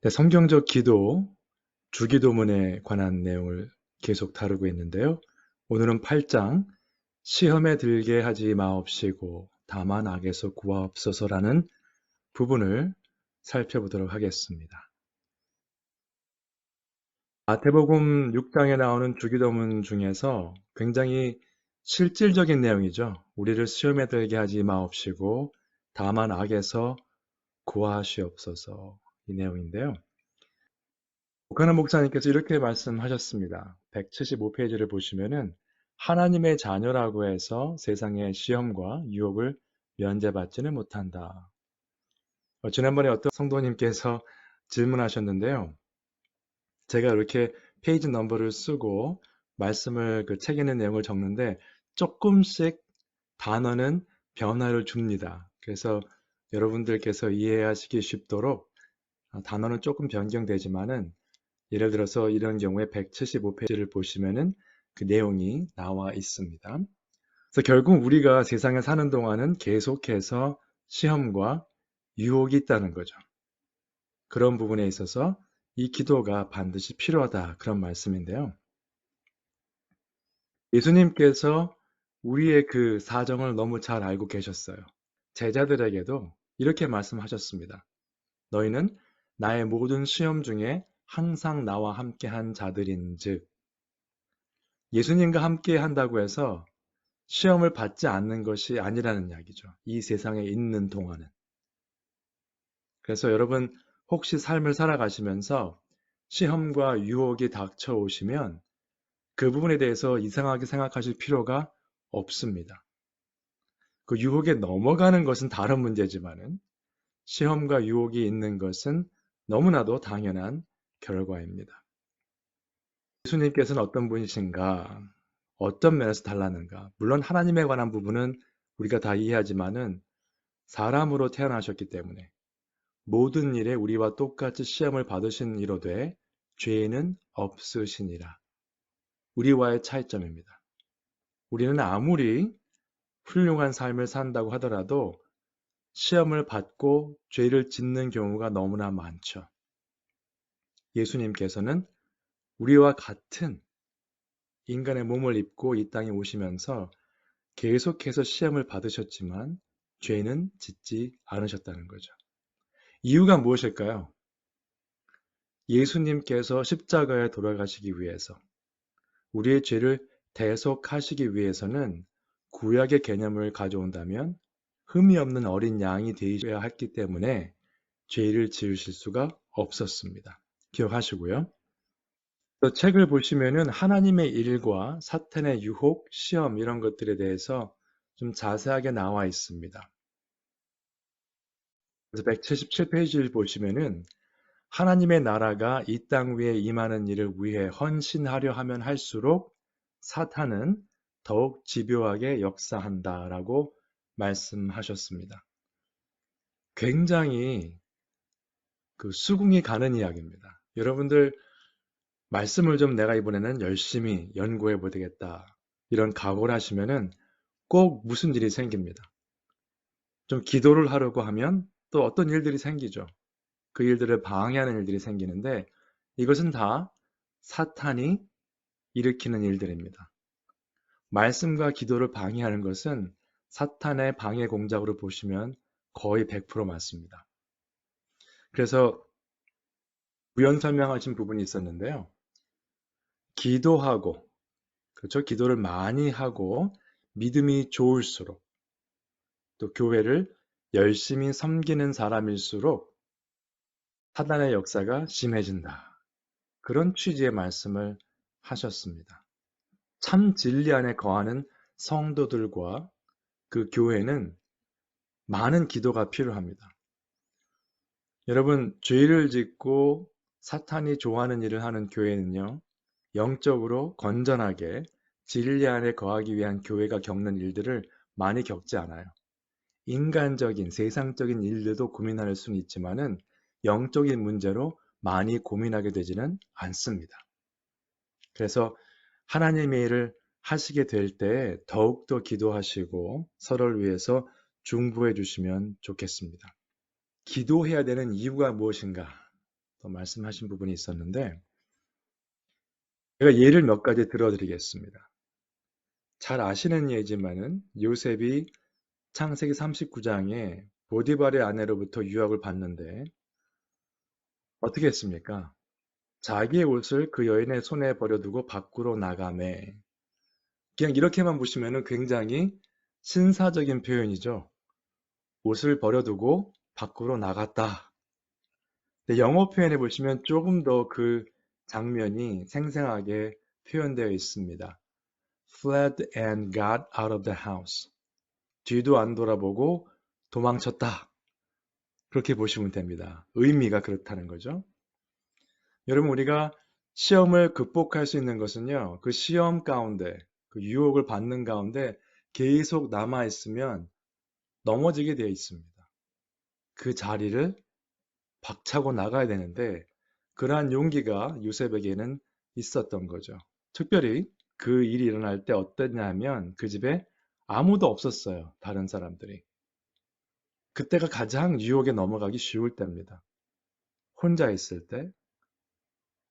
네, 성경적 기도, 주기도문에 관한 내용을 계속 다루고 있는데요. 오늘은 8장, 시험에 들게 하지 마옵시고 다만 악에서 구하옵소서라는 부분을 살펴보도록 하겠습니다. 마태복음 6장에 나오는 주기도문 중에서 굉장히 실질적인 내용이죠. 우리를 시험에 들게 하지 마옵시고 다만 악에서 구하시옵소서, 이 내용인데요. 오카나 목사님께서 이렇게 말씀하셨습니다. 175페이지를 보시면은 하나님의 자녀라고 해서 세상의 시험과 유혹을 면제받지는 못한다. 지난번에 어떤 성도님께서 질문하셨는데요. 제가 이렇게 페이지 넘버를 쓰고 말씀을 책 읽는 내용을 적는데 조금씩 단어는 변화를 줍니다. 그래서 여러분들께서 이해하시기 쉽도록 단어는 조금 변경되지만은 예를 들어서 이런 경우에 175페이지를 보시면은 그 내용이 나와 있습니다. 그래서 결국 우리가 세상에 사는 동안은 계속해서 시험과 유혹이 있다는 거죠. 그런 부분에 있어서 이 기도가 반드시 필요하다, 그런 말씀인데요. 예수님께서 우리의 그 사정을 너무 잘 알고 계셨어요. 제자들에게도 이렇게 말씀하셨습니다. 너희는 나의 모든 시험 중에 항상 나와 함께한 자들인즉, 예수님과 함께 한다고 해서 시험을 받지 않는 것이 아니라는 이야기죠. 이 세상에 있는 동안은. 그래서 여러분, 혹시 삶을 살아가시면서 시험과 유혹이 닥쳐오시면 그 부분에 대해서 이상하게 생각하실 필요가 없습니다. 그 유혹에 넘어가는 것은 다른 문제지만은 시험과 유혹이 있는 것은 너무나도 당연한 결과입니다. 예수님께서는 어떤 분이신가? 어떤 면에서 달랐는가? 물론 하나님에 관한 부분은 우리가 다 이해하지만은 사람으로 태어나셨기 때문에 모든 일에 우리와 똑같이 시험을 받으신 이로되 죄는 없으시니라. 우리와의 차이점입니다. 우리는 아무리 훌륭한 삶을 산다고 하더라도 시험을 받고 죄를 짓는 경우가 너무나 많죠. 예수님께서는 우리와 같은 인간의 몸을 입고 이 땅에 오시면서 계속해서 시험을 받으셨지만 죄는 짓지 않으셨다는 거죠. 이유가 무엇일까요? 예수님께서 십자가에 돌아가시기 위해서, 우리의 죄를 대속하시기 위해서는 구약의 개념을 가져온다면 흠이 없는 어린 양이 되셔야 했기 때문에 죄를 지으실 수가 없었습니다. 기억하시고요. 또 책을 보시면은 하나님의 일과 사탄의 유혹, 시험 이런 것들에 대해서 좀 자세하게 나와 있습니다. 그래서 177페이지를 보시면은 하나님의 나라가 이 땅 위에 임하는 일을 위해 헌신하려 하면 할수록 사탄은 더욱 집요하게 역사한다라고 말씀하셨습니다. 굉장히 그 수긍이 가는 이야기입니다. 여러분들 말씀을 좀 내가 이번에는 열심히 연구해 보되겠다, 이런 각오를 하시면은 꼭 무슨 일이 생깁니다. 좀 기도를 하려고 하면 또 어떤 일들이 생기죠. 그 일들을 방해하는 일들이 생기는데 이것은 다 사탄이 일으키는 일들입니다. 말씀과 기도를 방해하는 것은 사탄의 방해 공작으로 보시면 거의 100% 맞습니다. 그래서 부연 설명하신 부분이 있었는데요. 기도하고, 그렇죠? 기도를 많이 하고 믿음이 좋을수록, 또 교회를 열심히 섬기는 사람일수록 사단의 역사가 심해진다. 그런 취지의 말씀을 하셨습니다. 참 진리 안에 거하는 성도들과 그 교회는 많은 기도가 필요합니다. 여러분, 죄를 짓고 사탄이 좋아하는 일을 하는 교회는요, 영적으로 건전하게 진리 안에 거하기 위한 교회가 겪는 일들을 많이 겪지 않아요. 인간적인, 세상적인 일들도 고민할 수는 있지만은 영적인 문제로 많이 고민하게 되지는 않습니다. 그래서 하나님의 일을 하시게 될 때 더욱더 기도하시고 서로를 위해서 중보해 주시면 좋겠습니다. 기도해야 되는 이유가 무엇인가? 또 말씀하신 부분이 있었는데 제가 예를 몇 가지 들어드리겠습니다. 잘 아시는 예지만은 요셉이 창세기 39장에 보디발의 아내로부터 유혹을 받는데 어떻게 했습니까? 자기의 옷을 그 여인의 손에 버려두고 밖으로 나가매. 그냥 이렇게만 보시면은 굉장히 신사적인 표현이죠. 옷을 버려두고 밖으로 나갔다. 근데 영어 표현에 보시면 조금 더 그 장면이 생생하게 표현되어 있습니다. Fled and got out of the house. 뒤도 안 돌아보고 도망쳤다. 그렇게 보시면 됩니다. 의미가 그렇다는 거죠. 여러분, 우리가 시험을 극복할 수 있는 것은요, 그 시험 가운데, 그 유혹을 받는 가운데 계속 남아있으면 넘어지게 되어 있습니다. 그 자리를 박차고 나가야 되는데, 그러한 용기가 요셉에게는 있었던 거죠. 특별히 그 일이 일어날 때 어땠냐면 그 집에 아무도 없었어요. 다른 사람들이. 그때가 가장 유혹에 넘어가기 쉬울 때입니다. 혼자 있을 때.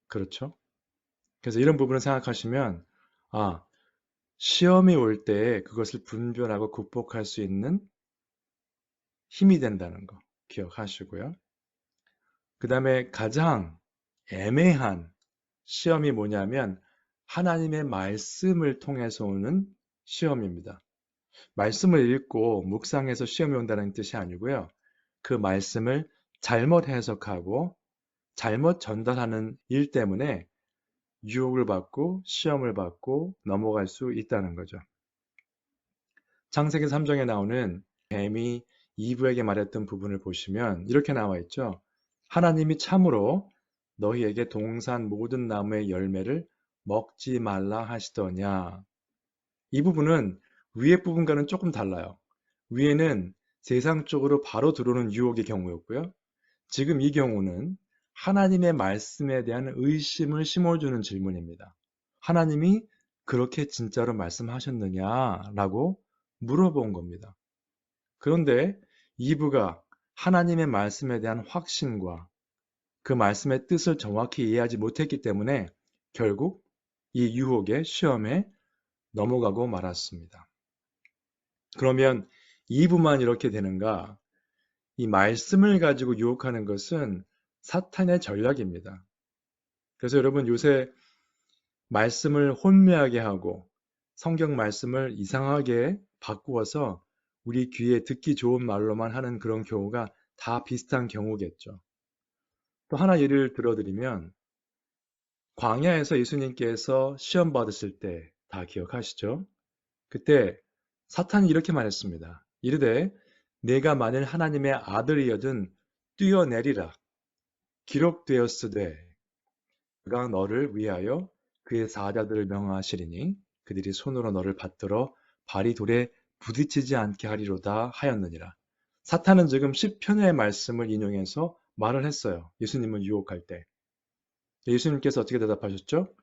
그렇죠? 그래서 이런 부분을 생각하시면 아, 시험이 올 때 그것을 분별하고 극복할 수 있는 힘이 된다는 거 기억하시고요. 그 다음에 가장 애매한 시험이 뭐냐면 하나님의 말씀을 통해서 오는 시험입니다. 말씀을 읽고 묵상해서 시험이 온다는 뜻이 아니고요. 그 말씀을 잘못 해석하고 잘못 전달하는 일 때문에 유혹을 받고 시험을 받고 넘어갈 수 있다는 거죠. 창세기 3장에 나오는 뱀이 이브에게 말했던 부분을 보시면 이렇게 나와 있죠. 하나님이 참으로 너희에게 동산 모든 나무의 열매를 먹지 말라 하시더냐. 이 부분은 위에 부분과는 조금 달라요. 위에는 세상적으로 바로 들어오는 유혹의 경우였고요. 지금 이 경우는 하나님의 말씀에 대한 의심을 심어주는 질문입니다. 하나님이 그렇게 진짜로 말씀하셨느냐라고 물어본 겁니다. 그런데 이브가 하나님의 말씀에 대한 확신과 그 말씀의 뜻을 정확히 이해하지 못했기 때문에 결국 이 유혹의 시험에 넘어가고 말았습니다. 그러면 이브만 이렇게 되는가? 이 말씀을 가지고 유혹하는 것은 사탄의 전략입니다. 그래서 여러분 요새 말씀을 혼미하게 하고 성경 말씀을 이상하게 바꾸어서 우리 귀에 듣기 좋은 말로만 하는 그런 경우가 다 비슷한 경우겠죠. 또 하나 예를 들어드리면 광야에서 예수님께서 시험 받으실 때 다 기억하시죠? 그때 사탄이 이렇게 말했습니다. 이르되 내가 만일 하나님의 아들이여든 뛰어내리라. 기록되었으되 그가 너를 위하여 그의 사자들을 명하시리니 그들이 손으로 너를 받들어 발이 돌에 부딪히지 않게 하리로다 하였느니라. 사탄은 지금 시편의 말씀을 인용해서 말을 했어요. 예수님을 유혹할 때. 예수님께서 어떻게 대답하셨죠?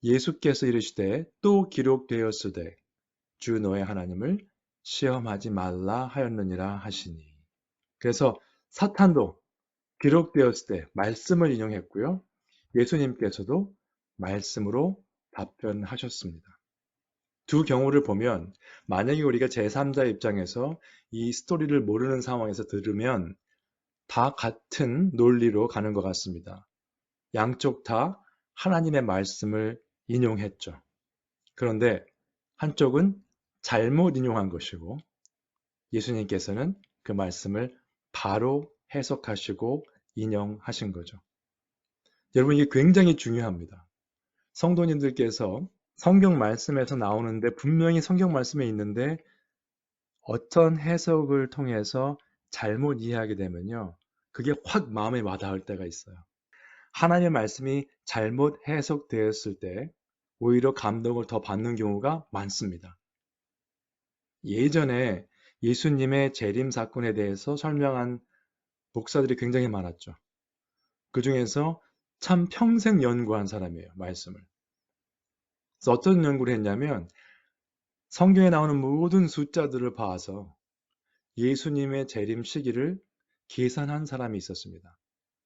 예수께서 이르시되 또 기록되었으되 주 너의 하나님을 시험하지 말라 하였느니라 하시니. 그래서 사탄도 기록되었을 때 말씀을 인용했고요. 예수님께서도 말씀으로 답변하셨습니다. 두 경우를 보면 만약에 우리가 제3자 입장에서 이 스토리를 모르는 상황에서 들으면 다 같은 논리로 가는 것 같습니다. 양쪽 다 하나님의 말씀을 인용했죠. 그런데 한쪽은 잘못 인용한 것이고 예수님께서는 그 말씀을 바로 해석하시고 인용하신 거죠. 여러분 이게 굉장히 중요합니다. 성도님들께서 성경 말씀에서 나오는데 분명히 성경 말씀에 있는데 어떤 해석을 통해서 잘못 이해하게 되면요. 그게 확 마음에 와닿을 때가 있어요. 하나님의 말씀이 잘못 해석되었을 때 오히려 감동을 더 받는 경우가 많습니다. 예전에 예수님의 재림 사건에 대해서 설명한 목사들이 굉장히 많았죠. 그 중에서 참 평생 연구한 사람이에요. 말씀을. 그래서 어떤 연구를 했냐면 성경에 나오는 모든 숫자들을 봐서 예수님의 재림 시기를 계산한 사람이 있었습니다.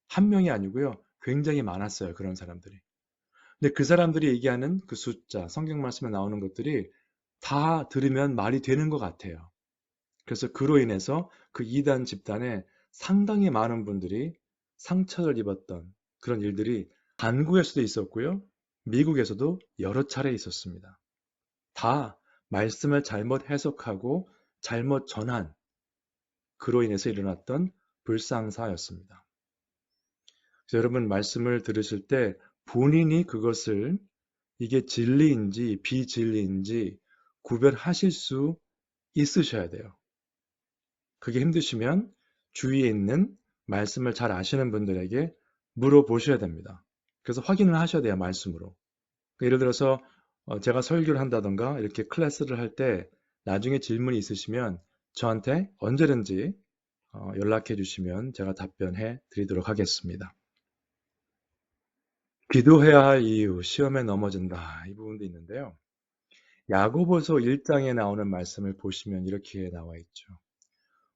한 명이 아니고요. 굉장히 많았어요. 그런 사람들이. 근데 그 사람들이 얘기하는 그 숫자, 성경 말씀에 나오는 것들이 다 들으면 말이 되는 것 같아요. 그래서 그로 인해서 그 이단 집단에 상당히 많은 분들이 상처를 입었던 그런 일들이 한국에서도 있었고요. 미국에서도 여러 차례 있었습니다. 다 말씀을 잘못 해석하고 잘못 전한 그로 인해서 일어났던 불상사였습니다. 그래서 여러분 말씀을 들으실 때 본인이 그것을 이게 진리인지 비진리인지 구별하실 수 있으셔야 돼요. 그게 힘드시면 주위에 있는 말씀을 잘 아시는 분들에게 물어보셔야 됩니다. 그래서 확인을 하셔야 돼요, 말씀으로. 예를 들어서 제가 설교를 한다던가 이렇게 클래스를 할 때 나중에 질문이 있으시면 저한테 언제든지 연락해 주시면 제가 답변해 드리도록 하겠습니다. 기도해야 할 이유, 시험에 넘어진다. 이 부분도 있는데요. 야고보서 1장에 나오는 말씀을 보시면 이렇게 나와 있죠.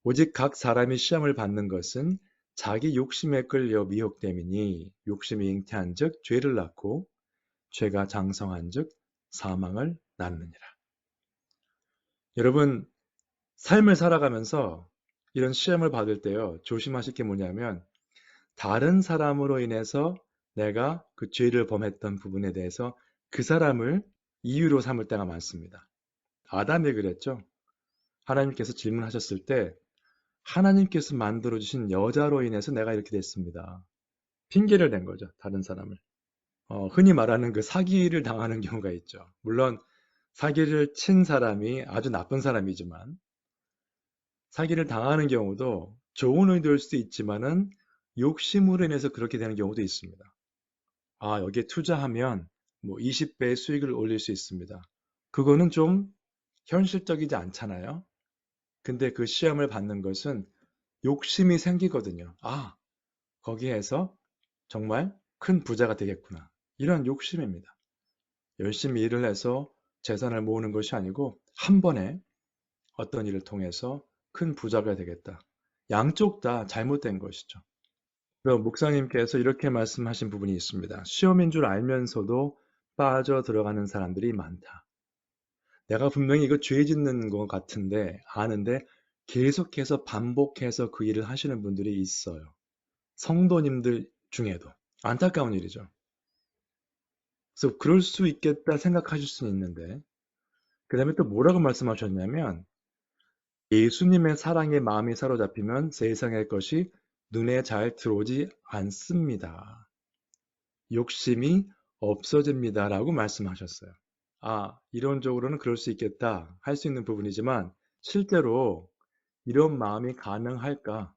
오직 각 사람이 시험을 받는 것은 자기 욕심에 끌려 미혹됨이니 욕심이 잉태한즉 죄를 낳고 죄가 장성한즉 사망을 낳느니라. 여러분 삶을 살아가면서 이런 시험을 받을 때요. 조심하실 게 뭐냐면 다른 사람으로 인해서 내가 그 죄를 범했던 부분에 대해서 그 사람을 이유로 삼을 때가 많습니다. 아담이 그랬죠. 하나님께서 질문하셨을 때 하나님께서 만들어주신 여자로 인해서 내가 이렇게 됐습니다. 핑계를 댄 거죠. 다른 사람을. 흔히 말하는 그 사기를 당하는 경우가 있죠. 물론 사기를 친 사람이 아주 나쁜 사람이지만 사기를 당하는 경우도 좋은 의도일 수도 있지만은 욕심으로 인해서 그렇게 되는 경우도 있습니다. 아, 여기에 투자하면 뭐 20배의 수익을 올릴 수 있습니다. 그거는 좀 현실적이지 않잖아요. 근데 그 시험을 받는 것은 욕심이 생기거든요. 아, 거기에서 정말 큰 부자가 되겠구나. 이런 욕심입니다. 열심히 일을 해서 재산을 모으는 것이 아니고 한 번에 어떤 일을 통해서 큰 부자가 되겠다. 양쪽 다 잘못된 것이죠. 그럼 목사님께서 이렇게 말씀하신 부분이 있습니다. 시험인 줄 알면서도 빠져 들어가는 사람들이 많다. 내가 분명히 이거 죄 짓는 것 같은데 아는데 계속해서 반복해서 그 일을 하시는 분들이 있어요. 성도님들 중에도. 안타까운 일이죠. 그래서 그럴 수 있겠다 생각하실 수는 있는데 그 다음에 또 뭐라고 말씀하셨냐면 예수님의 사랑에 마음이 사로잡히면 세상의 것이 눈에 잘 들어오지 않습니다. 욕심이 없어집니다. 라고 말씀하셨어요. 아, 이론적으로는 그럴 수 있겠다 할 수 있는 부분이지만 실제로 이런 마음이 가능할까?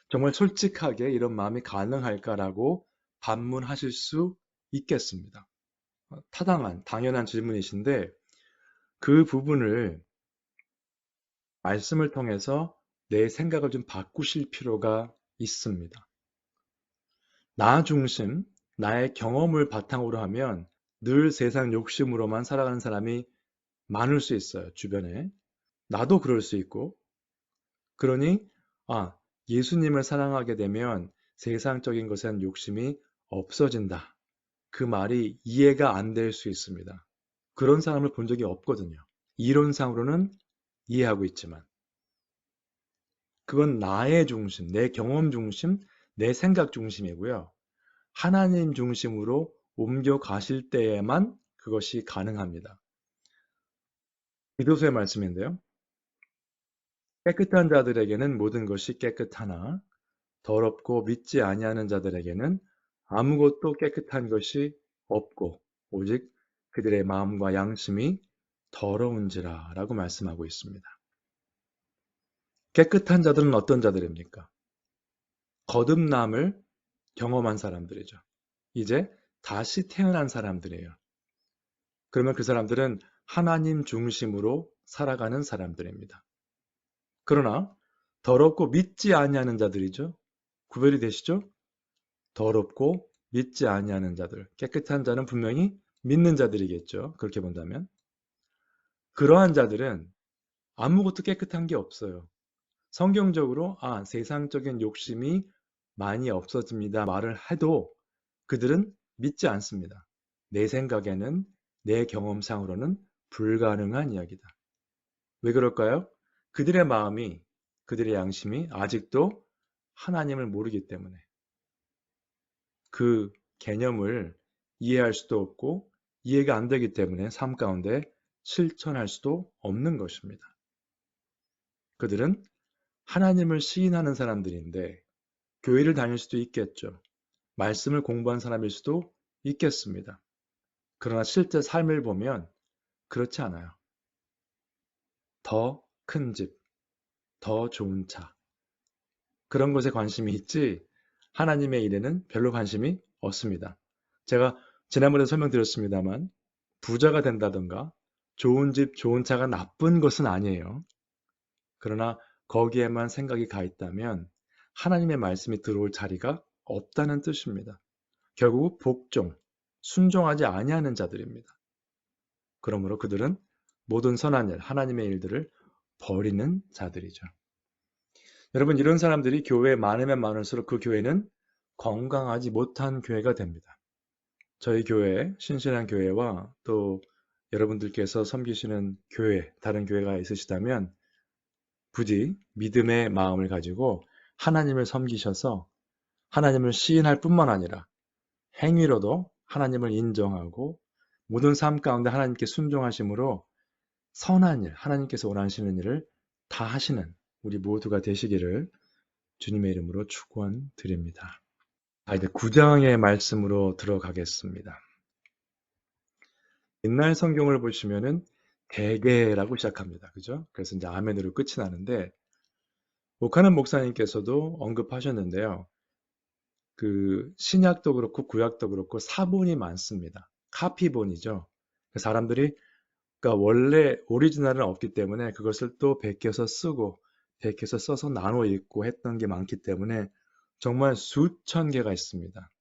정말 솔직하게 이런 마음이 가능할까라고 반문하실 수 있겠습니다. 타당한, 당연한 질문이신데 그 부분을 말씀을 통해서 내 생각을 좀 바꾸실 필요가 있습니다. 나 중심, 나의 경험을 바탕으로 하면 늘 세상 욕심으로만 살아가는 사람이 많을 수 있어요, 주변에. 나도 그럴 수 있고. 그러니, 아, 예수님을 사랑하게 되면 세상적인 것엔 욕심이 없어진다. 그 말이 이해가 안 될 수 있습니다. 그런 사람을 본 적이 없거든요. 이론상으로는 이해하고 있지만. 그건 나의 중심, 내 경험 중심, 내 생각 중심이고요. 하나님 중심으로 옮겨가실 때에만 그것이 가능합니다. 기도서의 말씀인데요. 깨끗한 자들에게는 모든 것이 깨끗하나 더럽고 믿지 아니하는 자들에게는 아무것도 깨끗한 것이 없고 오직 그들의 마음과 양심이 더러운지라 라고 말씀하고 있습니다. 깨끗한 자들은 어떤 자들입니까? 거듭남을 경험한 사람들이죠. 이제 다시 태어난 사람들이에요. 그러면 그 사람들은 하나님 중심으로 살아가는 사람들입니다. 그러나 더럽고 믿지 아니하는 자들이죠. 구별이 되시죠? 더럽고 믿지 아니하는 자들. 깨끗한 자는 분명히 믿는 자들이겠죠. 그렇게 본다면. 그러한 자들은 아무것도 깨끗한 게 없어요. 성경적으로 세상적인 욕심이 많이 없어집니다 말을 해도 그들은 믿지 않습니다. 내 생각에는, 내 경험상으로는 불가능한 이야기다. 왜 그럴까요? 그들의 마음이, 그들의 양심이 아직도 하나님을 모르기 때문에 그 개념을 이해할 수도 없고 이해가 안 되기 때문에 삶 가운데 실천할 수도 없는 것입니다. 그들은 하나님을 시인하는 사람들인데 교회를 다닐 수도 있겠죠. 말씀을 공부한 사람일 수도 있겠습니다. 그러나 실제 삶을 보면 그렇지 않아요. 더 큰 집, 더 좋은 차, 그런 것에 관심이 있지 하나님의 일에는 별로 관심이 없습니다. 제가 지난번에 설명드렸습니다만 부자가 된다든가 좋은 집, 좋은 차가 나쁜 것은 아니에요. 그러나 거기에만 생각이 가 있다면 하나님의 말씀이 들어올 자리가 없다는 뜻입니다. 결국 복종, 순종하지 아니하는 자들입니다. 그러므로 그들은 모든 선한 일, 하나님의 일들을 버리는 자들이죠. 여러분, 이런 사람들이 교회에 많으면 많을수록 그 교회는 건강하지 못한 교회가 됩니다. 저희 교회, 신실한 교회와 또 여러분들께서 섬기시는 교회, 다른 교회가 있으시다면 부디 믿음의 마음을 가지고 하나님을 섬기셔서 하나님을 시인할 뿐만 아니라 행위로도 하나님을 인정하고 모든 삶 가운데 하나님께 순종하심으로 선한 일, 하나님께서 원하시는 일을 다 하시는 우리 모두가 되시기를 주님의 이름으로 축원드립니다. 이제 9장의 말씀으로 들어가겠습니다. 옛날 성경을 보시면은 대개라고 시작합니다. 그죠? 그래서 이제 아멘으로 끝이 나는데 오카는 목사님께서도 언급하셨는데요. 그 신약도 그렇고 구약도 그렇고 사본이 많습니다. 카피본이죠. 사람들이 그러니까 원래 오리지널은 없기 때문에 그것을 또 베껴서 쓰고 베껴서 써서 나눠 읽고 했던 게 많기 때문에 정말 수천 개가 있습니다.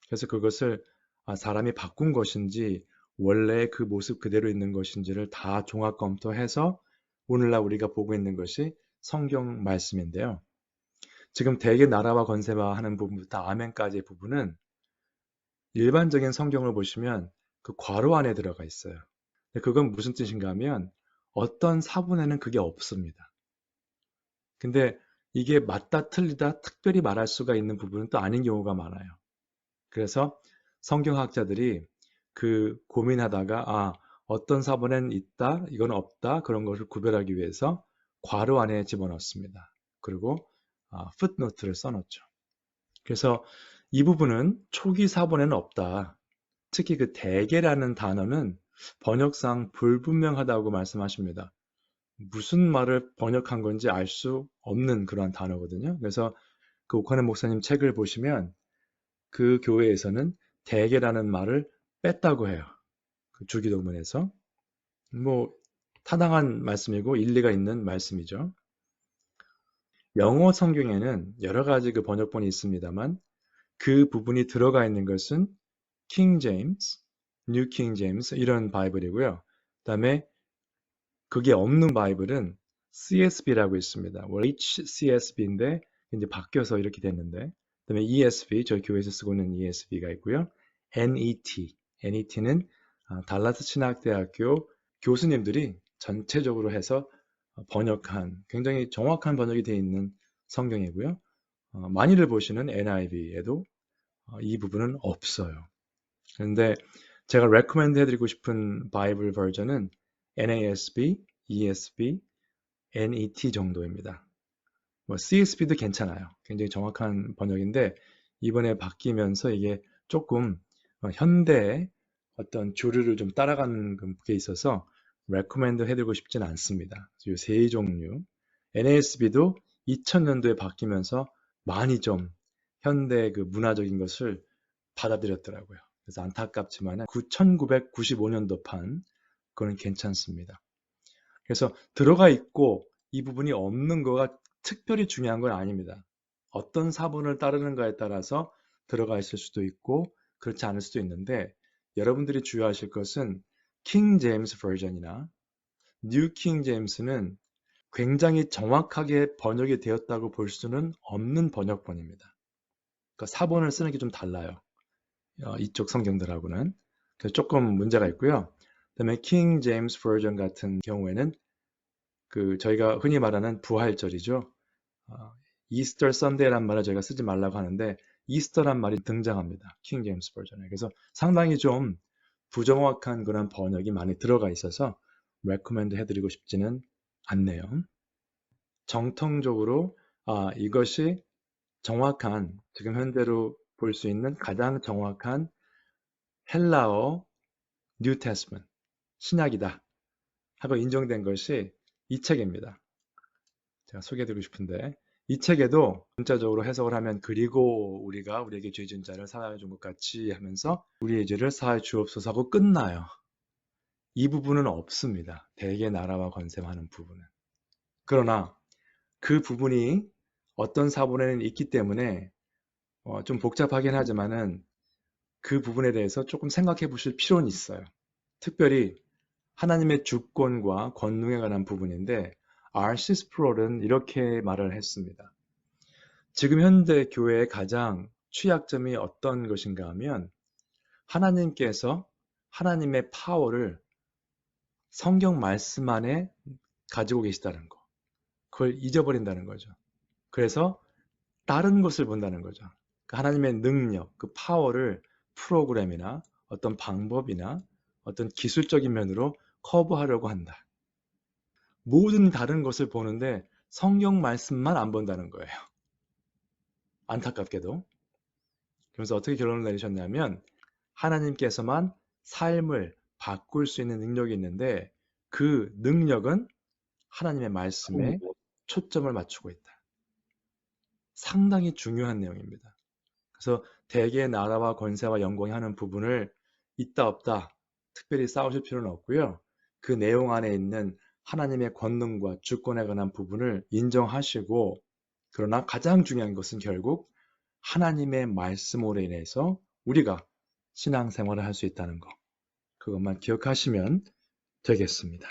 그래서 그것을 사람이 바꾼 것인지 원래 그 모습 그대로 있는 것인지를 다 종합 검토해서 오늘날 우리가 보고 있는 것이 성경 말씀인데요. 지금 대개 나라와 건세와 하는 부분부터 아멘까지의 부분은 일반적인 성경을 보시면 그 괄호 안에 들어가 있어요. 그건 무슨 뜻인가 하면 어떤 사본에는 그게 없습니다. 근데 이게 맞다 틀리다 특별히 말할 수가 있는 부분은 또 아닌 경우가 많아요. 그래서 성경학자들이 그 고민하다가 어떤 사본엔 있다, 이건 없다 그런 것을 구별하기 위해서 괄호 안에 집어넣습니다. 그리고 footnote를 써놓죠. 그래서 이 부분은 초기 사본에는 없다. 특히 그 대개라는 단어는 번역상 불분명하다고 말씀하십니다. 무슨 말을 번역한 건지 알 수 없는 그러한 단어거든요. 그래서 그 오카네 목사님 책을 보시면 그 교회에서는 대개라는 말을 뺐다고 해요. 그 주기도문에서. 뭐 타당한 말씀이고 일리가 있는 말씀이죠. 영어 성경에는 여러 가지 그 번역본이 있습니다만 그 부분이 들어가 있는 것은 킹 제임스, 뉴 킹 제임스 이런 바이블이고요. 그다음에 그게 없는 바이블은 CSB라고 있습니다. HCSB인데 이제 바뀌어서 이렇게 됐는데 그다음에 ESV, 저희 교회에서 쓰고 있는 ESV가 있고요. NET는 달라스 신학대학교 교수님들이 전체적으로 해서 번역한 굉장히 정확한 번역이 되어 있는 성경이고요. 많이들 보시는 NIV에도 이 부분은 없어요. 그런데 제가 레코멘드 해드리고 싶은 바이블 버전은 NASB, ESB, NET 정도입니다. 뭐 CSB도 괜찮아요. 굉장히 정확한 번역인데 이번에 바뀌면서 이게 조금 현대의 어떤 조류를 좀 따라가는 게 있어서 레코멘드 해드리고 싶지는 않습니다. 이 세 종류. NASB도 2000년도에 바뀌면서 많이 좀 현대 그 문화적인 것을 받아들였더라고요. 그래서 안타깝지만 1995년도판 그거는 괜찮습니다. 그래서 들어가 있고 이 부분이 없는 거가 특별히 중요한 건 아닙니다. 어떤 사본을 따르는가에 따라서 들어가 있을 수도 있고 그렇지 않을 수도 있는데 여러분들이 주의하실 것은 킹 제임스 버전이나 뉴 킹 제임스는 굉장히 정확하게 번역이 되었다고 볼 수는 없는 번역본입니다. 그러니까 사본을 쓰는 게 좀 달라요. 이쪽 성경들하고는. 그래서 조금 문제가 있고요. 그다음에 킹 제임스 버전 같은 경우에는 저희가 흔히 말하는 부활절이죠. 이스터 선데이란 말을 저희가 쓰지 말라고 하는데 이스터란 말이 등장합니다. 킹 제임스 버전에. 그래서 상당히 좀 부정확한 그런 번역이 많이 들어가 있어서 레코멘드 해드리고 싶지는 않네요. 정통적으로 이것이 정확한, 지금 현대로 볼 수 있는 가장 정확한 헬라어 뉴 테스먼트 신약이다 하고 인정된 것이 이 책입니다. 제가 소개해드리고 싶은데 이 책에도 문자적으로 해석을 하면 그리고 우리가 우리에게 죄 지은 자를 사하여 준 것 같이 하면서 우리의 죄를 사하여 주옵소서 하고 끝나요. 이 부분은 없습니다. 대개 나라와 권세하는 부분은. 그러나 그 부분이 어떤 사본에는 있기 때문에 좀 복잡하긴 하지만은 그 부분에 대해서 조금 생각해 보실 필요는 있어요. 특별히 하나님의 주권과 권능에 관한 부분인데 R.C. 스프롤은 이렇게 말을 했습니다. 지금 현대 교회의 가장 취약점이 어떤 것인가 하면 하나님께서 하나님의 파워를 성경 말씀 안에 가지고 계시다는 거. 그걸 잊어버린다는 거죠. 그래서 다른 것을 본다는 거죠. 하나님의 능력, 그 파워를 프로그램이나 어떤 방법이나 어떤 기술적인 면으로 커버하려고 한다. 모든 다른 것을 보는데 성경 말씀만 안 본다는 거예요. 안타깝게도. 그래서 어떻게 결론을 내리셨냐면 하나님께서만 삶을 바꿀 수 있는 능력이 있는데 그 능력은 하나님의 말씀에 초점을 맞추고 있다. 상당히 중요한 내용입니다. 그래서 대개 나라와 권세와 영광이 하는 부분을 있다 없다 특별히 싸우실 필요는 없고요. 그 내용 안에 있는 하나님의 권능과 주권에 관한 부분을 인정하시고 그러나 가장 중요한 것은 결국 하나님의 말씀으로 인해서 우리가 신앙생활을 할 수 있다는 것. 그것만 기억하시면 되겠습니다.